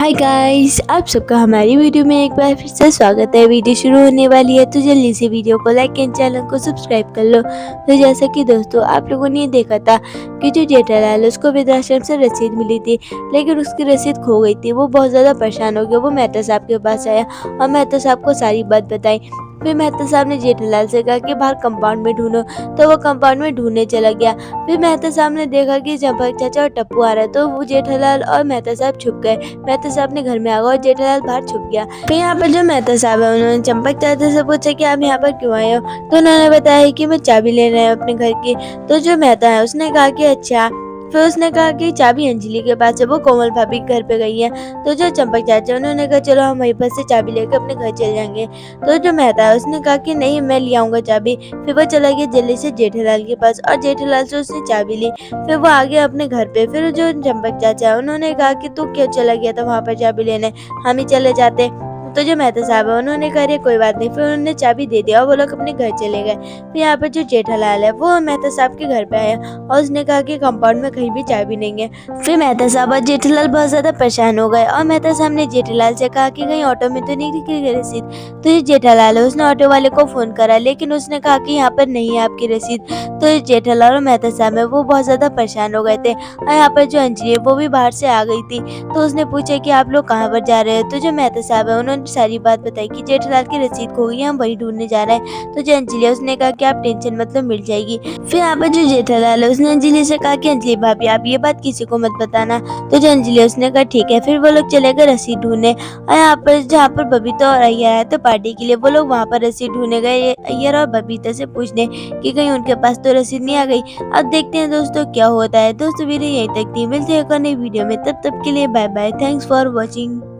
Hi guys, आप सबका हमारी वीडियो में एक बार फिर से स्वागत है। वीडियो शुरू होने वाली है तो जल्दी से वीडियो को लाइक एंड चैनल को सब्सक्राइब कर लो। तो जैसा कि दोस्तों आप लोगों ने देखा था कि जो जेठालाल उसको वृद्धाश्रम से रसीद मिली थी, लेकिन उसकी रसीद खो गई थी। वो बहुत ज़्यादा परेशान हो गया। वो मेहता साहब के पास आया और मेहता साहब को सारी बात बताई। फिर मेहता साहब ने जेठालाल से कहा कि बाहर कंपाउंड में ढूंढो, तो वो कंपाउंड में ढूंढने चला गया। फिर मेहता साहब ने देखा कि चंपक चाचा और टप्पू आ रहा है, तो वो जेठालाल और मेहता साहब छुप गए। मेहता साहब ने घर में आ गया और जेठालाल बाहर छुप गया। फिर यहाँ पर जो मेहता साहब है उन्होंने चंपक चाचा से पूछा कि आप यहाँ पर क्यों आए हो, तो उन्होंने बताया कि मैं चाबी ले रहे हैं अपने घर की। तो जो मेहता है उसने कहा कि अच्छा। फिर उसने कहा कि चाबी अंजलि के पास है, वो कोमल भाभी के घर पे गई है। तो जो चंपक चाचा उन्होंने कहा चलो हम वहीं पर से चाबी लेकर अपने घर चले जाएंगे। तो जो मेहता है उसने कहा कि नहीं, मैं ले आऊंगा चाबी। फिर वो चला गया जल्दी से जेठालाल के पास और जेठालाल से उसने चाबी ली। फिर वो आ गया अपने घर पे। फिर जो चंपक चाचा है उन्होंने कहा कि तू क्यों चला गया था वहाँ पर चाबी लेने, हम ही चले जाते। तो जो मेहता साहब है उन्होंने कहा अरे कोई बात नहीं। फिर उन्होंने चाबी दे दिया और वो लोग अपने घर चले गए। फिर यहाँ पर जो जेठालाल है वो मेहता साहब के घर पे आया और उसने कहा कि कंपाउंड में कहीं भी चाबी नहीं है। फिर मेहता साहब और जेठालाल बहुत ज्यादा परेशान हो गए और मेहता साहब ने जेठालाल से कहा कि कहीं ऑटो में तो नहीं दिखी रसीद। तो ये जेठालाल है उसने ऑटो वाले को फोन करा, लेकिन उसने कहा कि यहाँ पर नहीं है आपकी रसीद। तो ये जेठालाल और मेहता साहब है वो बहुत ज्यादा परेशान हो गए थे और यहाँ पर जो अंजलि है वो भी बाहर से आ गई थी। तो उसने पूछा कि आप लोग कहाँ पर जा रहे हो। तो जो मेहता साहब है उन्होंने सारी बात बताई कि जेठालाल की रसीद खो गई है, हम वही ढूंढने जा रहे हैं। तो जो अंजलि है उसने कहा कि आप टेंशन मतलब मिल जाएगी। फिर यहाँ पर जो जेठालाल है उसने अंजलि से कहा कि अंजलि भाभी आप ये बात किसी को मत बताना। तो जो अंजलि है उसने कहा ठीक है। फिर वो लोग चले गए रसीद ढूंढने और यहाँ पर जहाँ पर बबीता और अय्यर है तो पार्टी के लिए वो लोग वहाँ पर रसीद ढूंढने गए, अय्यर और बबीता से पूछने कि कहीं उनके पास तो रसीद नहीं आ गई। अब देखते हैं दोस्तों क्या होता है। दोस्तों वीडियो यहीं तक थी, मिलते हैं एक और नई वीडियो में, तब तक के लिए bye bye. Thanks for watching.